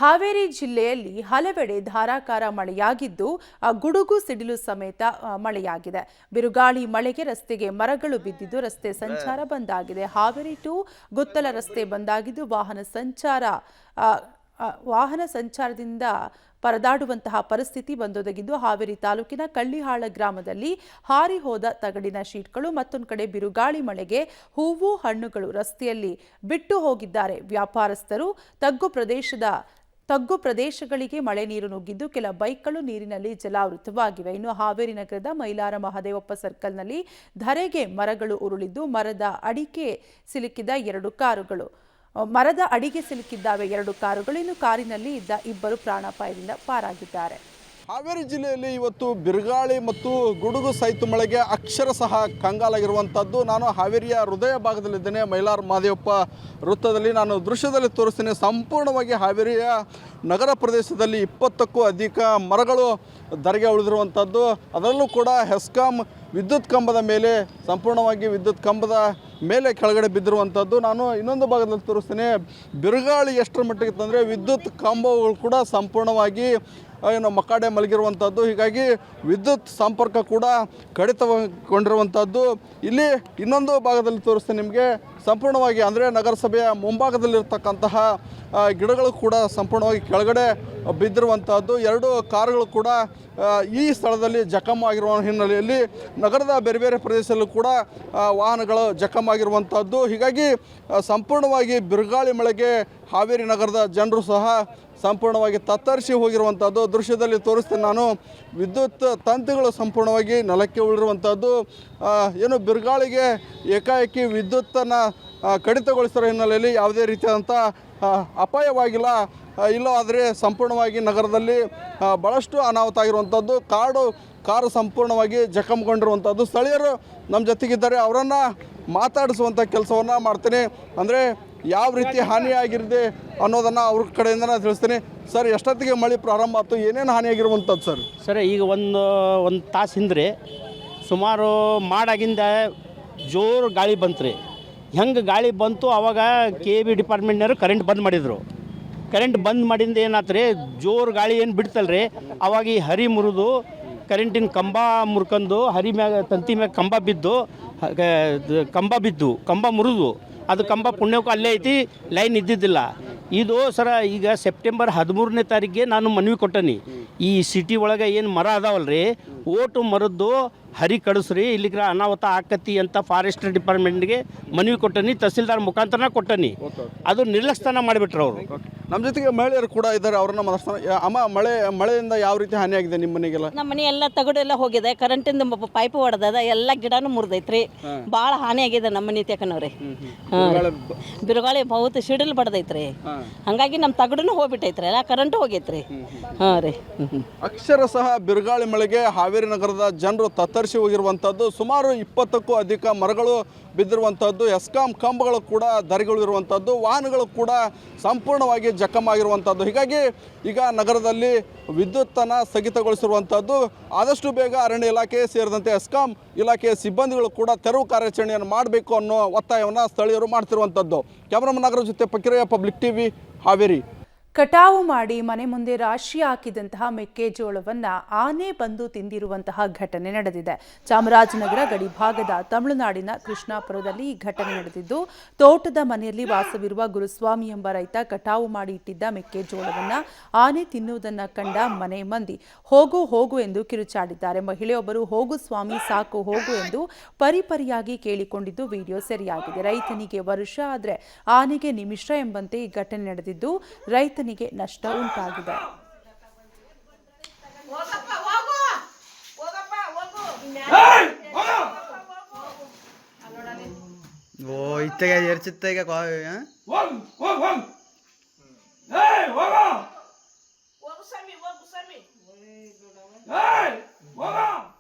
ಹಾವೇರಿ ಜಿಲ್ಲೆಯಲ್ಲಿ ಹಲವೆಡೆ ಧಾರಾಕಾರ ಮಳೆಯಾಗಿದ್ದು ಗುಡುಗು ಸಿಡಿಲು ಸಮೇತ ಮಳೆಯಾಗಿದೆ. ಬಿರುಗಾಳಿ ಮಳೆಗೆ ರಸ್ತೆಗೆ ಮರಗಳು ಬಿದ್ದಿದ್ದು ರಸ್ತೆ ಸಂಚಾರ ಬಂದಾಗಿದೆ. ಹಾವೇರಿ ಟು ಗುತ್ತಲ ರಸ್ತೆ ಬಂದಾಗಿದ್ದು ವಾಹನ ಸಂಚಾರದಿಂದ ಪರದಾಡುವಂತಹ ಪರಿಸ್ಥಿತಿ ಬಂದೊದಗಿದ್ದು ಹಾವೇರಿ ತಾಲೂಕಿನ ಕಳ್ಳಿಹಾಳ ಗ್ರಾಮದಲ್ಲಿ ಹಾರಿ ಹೋದ ತಗಡಿನ ಶೀಟ್ಗಳು, ಮತ್ತೊಂದು ಕಡೆ ಬಿರುಗಾಳಿ ಮಳೆಗೆ ಹೂವು ಹಣ್ಣುಗಳು ರಸ್ತೆಯಲ್ಲಿ ಬಿಟ್ಟು ಹೋಗಿದ್ದಾರೆ. ವ್ಯಾಪಾರಸ್ಥರು ತಗ್ಗು ಪ್ರದೇಶಗಳಿಗೆ ಮಳೆ ನೀರು ನುಗ್ಗಿದ್ದು ಕೆಲ ಬೈಕ್ಗಳು ನೀರಿನಲ್ಲಿ ಜಲಾವೃತವಾಗಿವೆ. ಇನ್ನು ಹಾವೇರಿ ನಗರದ ಮೈಲಾರ ಮಹದೇವಪ್ಪ ಸರ್ಕಲ್ನಲ್ಲಿ ಧರೆಗೆ ಮರಗಳು ಉರುಳಿದ್ದು ಮರದ ಅಡಿಗೆ ಸಿಲುಕಿದ್ದಾವೆ 2 ಕಾರುಗಳು. ಇನ್ನು ಕಾರಿನಲ್ಲಿ ಇದ್ದ 2 ಪ್ರಾಣಾಪಾಯದಿಂದ ಪಾರಾಗಿದ್ದಾರೆ. ಹಾವೇರಿ ಜಿಲ್ಲೆಯಲ್ಲಿ ಇವತ್ತು ಬಿರುಗಾಳಿ ಮತ್ತು ಗುಡುಗು ಸಹಿತ ಮಳೆಗೆ ಅಕ್ಷರಶಃ ಕಂಗಾಲಾಗಿರುವಂಥದ್ದು. ನಾನು ಹಾವೇರಿಯ ಹೃದಯ ಭಾಗದಲ್ಲಿದ್ದೇನೆ. ಮೈಲಾರ ಮಹದೇವಪ್ಪ ವೃತ್ತದಲ್ಲಿ ನಾನು ದೃಶ್ಯದಲ್ಲಿ ತೋರಿಸ್ತೇನೆ. ಸಂಪೂರ್ಣವಾಗಿ ಹಾವೇರಿಯ ನಗರ ಪ್ರದೇಶದಲ್ಲಿ 20ಕ್ಕೂ ಅಧಿಕ ಮರಗಳು ಧರೆಗೆ ಉಳಿದಿರುವಂಥದ್ದು. ಅದರಲ್ಲೂ ಕೂಡ ಹೆಸ್ಕಾಂ ವಿದ್ಯುತ್ ಕಂಬದ ಮೇಲೆ ಸಂಪೂರ್ಣವಾಗಿ ವಿದ್ಯುತ್ ಕಂಬದ ಮೇಲೆ ಕೆಳಗಡೆ ಬಿದ್ದಿರುವಂಥದ್ದು. ನಾನು ಇನ್ನೊಂದು ಭಾಗದಲ್ಲಿ ತೋರಿಸ್ತೇನೆ. ಬಿರುಗಾಳಿ ಎಷ್ಟರ ಮಟ್ಟಿಗೆ ಇತ್ತಂದರೆ ವಿದ್ಯುತ್ ಕಂಬಗಳು ಕೂಡ ಸಂಪೂರ್ಣವಾಗಿ ಮಕಾಡೆ ಮಲಗಿರುವಂಥದ್ದು. ಹೀಗಾಗಿ ವಿದ್ಯುತ್ ಸಂಪರ್ಕ ಕೂಡ ಕಡಿತಗೊಂಡಿರುವಂಥದ್ದು. ಇಲ್ಲಿ ಇನ್ನೊಂದು ಭಾಗದಲ್ಲಿ ತೋರಿಸ್ತೇನೆ ನಿಮಗೆ. ಸಂಪೂರ್ಣವಾಗಿ ಅಂದರೆ ನಗರಸಭೆಯ ಮುಂಭಾಗದಲ್ಲಿರ್ತಕ್ಕಂತಹ ಗಿಡಗಳು ಕೂಡ ಸಂಪೂರ್ಣವಾಗಿ ಕೆಳಗಡೆ ಬಿದ್ದಿರುವಂಥದ್ದು. 2 ಕಾರುಗಳು ಕೂಡ ಈ ಸ್ಥಳದಲ್ಲಿ ಜಖಮಾಗಿರುವ ಹಿನ್ನೆಲೆಯಲ್ಲಿ ನಗರದ ಬೇರೆ ಬೇರೆ ಪ್ರದೇಶದಲ್ಲೂ ಕೂಡ ವಾಹನಗಳು ಜಖಮಾಗಿರುವಂಥದ್ದು. ಹೀಗಾಗಿ ಸಂಪೂರ್ಣವಾಗಿ ಬಿರುಗಾಳಿ ಮಳೆಗೆ ಹಾವೇರಿ ನಗರದ ಜನರು ಸಹ ಸಂಪೂರ್ಣವಾಗಿ ತತ್ತರಿಸಿ ಹೋಗಿರುವಂಥದ್ದು. ದೃಶ್ಯದಲ್ಲಿ ತೋರಿಸ್ತೇನೆ ನಾನು. ವಿದ್ಯುತ್ ತಂತಿಗಳು ಸಂಪೂರ್ಣವಾಗಿ ನೆಲಕ್ಕೆ ಉಳಿರುವಂಥದ್ದು. ಏನು ಬಿರುಗಾಳಿಗೆ ಏಕಾಏಕಿ ವಿದ್ಯುತ್ತನ್ನು ಕಡಿತಗೊಳಿಸಿರೋ ಹಿನ್ನೆಲೆಯಲ್ಲಿ ಯಾವುದೇ ರೀತಿಯಾದಂಥ ಅಪಾಯವಾಗಿಲ್ಲ. ಇಲ್ಲವಾದರೆ ಸಂಪೂರ್ಣವಾಗಿ ನಗರದಲ್ಲಿ ಭಾಳಷ್ಟು ಅನಾಹುತ ಆಗಿರುವಂಥದ್ದು. ಕಾರು ಸಂಪೂರ್ಣವಾಗಿ ಜಖಮ್ಗೊಂಡಿರುವಂಥದ್ದು. ಸ್ಥಳೀಯರು ನಮ್ಮ ಜೊತೆಗಿದ್ದಾರೆ, ಅವರನ್ನು ಮಾತಾಡಿಸುವಂಥ ಕೆಲಸವನ್ನು ಮಾಡ್ತೀನಿ. ಅಂದರೆ ಯಾವ ರೀತಿ ಹಾನಿಯಾಗಿರಿದೆ ಅನ್ನೋದನ್ನು ಅವ್ರ ಕಡೆಯಿಂದ ನಾನು ತಿಳಿಸ್ತೀನಿ. ಸರ್, ಎಷ್ಟೊತ್ತಿಗೆ ಮಳೆ ಪ್ರಾರಂಭ ಆಯ್ತು, ಏನೇನು ಹಾನಿಯಾಗಿರುವಂಥದ್ದು ಸರ್? ಸರ್, ಈಗ ಒಂದು ತಾಸು ಹಿಂದೆ ಸುಮಾರು ಮಾಡಾಗಿಂದ ಜೋರು ಗಾಳಿ ಬಂತು ರೀ. ಹೆಂಗೆ ಗಾಳಿ ಬಂತು ಆವಾಗ KB ಡಿಪಾರ್ಟ್ಮೆಂಟ್ನವರು ಕರೆಂಟ್ ಬಂದ್ ಮಾಡಿದರು. ಕರೆಂಟ್ ಬಂದ್ ಮಾಡಿಂದ ಏನಾಯ್ತು ರೀ, ಜೋರು ಗಾಳಿ ಏನು ಬಿಡ್ತಲ್ಲ ರೀ, ಅವಾಗ ಈ ಹರಿ ಮುರಿದು ಕರೆಂಟಿನ ಕಂಬ ಮುರ್ಕೊಂಡು ತಂತಿ ಮ್ಯಾಗ ಕಂಬ ಮುರಿದು ಅದು ಕಂಬ ಪುಣ್ಯಕ್ಕೂ ಅಲ್ಲೇ ಐತಿ, ಲೈನ್ ಇದ್ದಿದ್ದಿಲ್ಲ. ಇದು ಸರ ಈಗ ಸೆಪ್ಟೆಂಬರ್ 13ನೇ ತಾರೀಕಿಗೆ ನಾನು ಮನವಿ ಕೊಟ್ಟನಿ. ಈ ಸಿಟಿ ಒಳಗೆ ಏನು ಮರ ಅದಾವಲ್ರಿ, ಓಟು ಮರದ್ದು ಹರಿ ಕಡಿಸ್ರಿ, ಇಲ್ಲಿಗ್ರ ಅನಾಹುತ ಆಕತಿ ಅಂತ ಫಾರೆಸ್ಟ್ ಡಿಪಾರ್ಟ್ಮೆಂಟ್ಗೆ ಮನವಿ ಕೊಟ್ಟನಿ. ತಹಸೀಲ್ದಾರ್ ಮುಖಾಂತರ ಕೊಟ್ಟನಿ. ಅದು ನಿರ್ಲಕ್ಷ್ಯನ ಮಾಡಿಬಿಟ್ರು ಅವರು. ನಮ್ಮ ಜೊತೆಗೆ ಮಹಿಳೆಯರು ಕೂಡ ಇದ್ದಾರೆ, ಅವ್ರನ್ನ ಮಾತಾಡ್ತಾನೆ. ಅಮ್ಮ, ಮಳೆಯಿಂದ ಯಾವ ರೀತಿ ಹಾನಿಯಾಗಿದೆ ನಿಮ್ಮ ಮನೆಗೆಲ್ಲ? ನಮ್ಮ ಮನೆ ಎಲ್ಲ ತಗಡೆಲ್ಲ ಹೋಗಿದೆ, ಕರೆಂಟಿಂದ ಪೈಪ್ ಹೊಡೆದ, ಎಲ್ಲ ಗಿಡನೂ ಮುರಿದೈತ್ರಿ. ಭಾಳ ಹಾನಿ ಆಗಿದೆ ನಮ್ಮ ಮನೆ ತಕನವ್ರಿ. ಬಿರುಗಾಳಿ ಬಹುತ್ ಸಿಡಿಲ್ ಬಡ್ದೈತ್ರಿ. ಹಂಗಾಗಿ ನಮ್ಮ ತಗಡೂ ಹೋಗ್ಬಿಟ್ಟೈತ್ರಿ, ಎಲ್ಲ ಕರೆಂಟ್ ಹೋಗೈತ್ರಿ. ಹಾಂ ರೀ. ಅಕ್ಷರಶಃ ಬಿರುಗಾಳಿ ಮಳೆಗೆ ಹಾವೇರಿ ನಗರದ ಜನರು ತತ್ತರಿಸಿ ಹೋಗಿರುವಂಥದ್ದು. ಸುಮಾರು 20ಕ್ಕೂ ಅಧಿಕ ಮರಗಳು ಬಿದ್ದಿರುವಂಥದ್ದು. ಹೆಸ್ಕಾಂ ಕಂಬಗಳು ಕೂಡ ಧರೆಗಳಿರುವಂಥದ್ದು. ವಾಹನಗಳು ಕೂಡ ಸಂಪೂರ್ಣವಾಗಿ ಜಖಮಾಗಿರುವಂಥದ್ದು. ಹೀಗಾಗಿ ಈಗ ನಗರದಲ್ಲಿ ವಿದ್ಯುತ್ತನ್ನು ಸ್ಥಗಿತಗೊಳಿಸಿರುವಂಥದ್ದು. ಆದಷ್ಟು ಬೇಗ ಅರಣ್ಯ ಇಲಾಖೆ ಸೇರಿದಂತೆ ಹೆಸ್ಕಾಂ ಇಲಾಖೆಯ ಸಿಬ್ಬಂದಿಗಳು ಕೂಡ ತೆರವು ಕಾರ್ಯಾಚರಣೆಯನ್ನು ಮಾಡಬೇಕು ಅನ್ನೋ ಒತ್ತಾಯವನ್ನು ಸ್ಥಳೀಯರು ಮಾಡ್ತಿರುವಂಥದ್ದು. ಕ್ಯಾಮರಾಮನ್ ನಾಗರಾಜ್ ಜೊತೆ ಪಕ್ಕಿರಯ್ಯ, ಪಬ್ಲಿಕ್ TV, ಹಾವೇರಿ. ಕಟಾವು ಮಾಡಿ ಮನೆ ಮುಂದೆ ರಾಶಿ ಹಾಕಿದಂತಹ ಮೆಕ್ಕೆಜೋಳವನ್ನು ಆನೆ ಬಂದು ತಿಂದಿರುವಂತಹ ಘಟನೆ ನಡೆದಿದೆ. ಚಾಮರಾಜನಗರ ಗಡಿಭಾಗದ ತಮಿಳುನಾಡಿನ ಕೃಷ್ಣಾಪುರದಲ್ಲಿ ಈ ಘಟನೆ ನಡೆದಿದ್ದು, ತೋಟದ ಮನೆಯಲ್ಲಿ ವಾಸವಿರುವ ಗುರುಸ್ವಾಮಿ ಎಂಬ ರೈತ ಕಟಾವು ಮಾಡಿ ಇಟ್ಟಿದ್ದ ಮೆಕ್ಕೆಜೋಳವನ್ನು ಆನೆ ತಿನ್ನುವುದನ್ನು ಕಂಡ ಮನೆ ಮಂದಿ ಹೋಗು ಎಂದು ಕಿರುಚಾಡಿದ್ದಾರೆ. ಮಹಿಳೆಯೊಬ್ಬರು ಹೋಗು ಸ್ವಾಮಿ, ಸಾಕು ಹೋಗು ಎಂದು ಪರಿಪರಿಯಾಗಿ ಕೇಳಿಕೊಂಡಿದ್ದು ವಿಡಿಯೋ ಸೆರೆಯಾಗಿದೆ. ರೈತನಿಗೆ ವರ್ಷ ಆದರೆ ಆನೆಗೆ ನಿಮಿಷ ಎಂಬಂತೆ ಈ ಘಟನೆ ನಡೆದಿದ್ದು ರೈತನಿಗೆ ನಷ್ಟ ಉಂಟಾಗಿದೆ. ಓ ಇತ್ತೆಗೆ ಎರ್ಚಿತ್ತೆಗೆ ಹೋಗು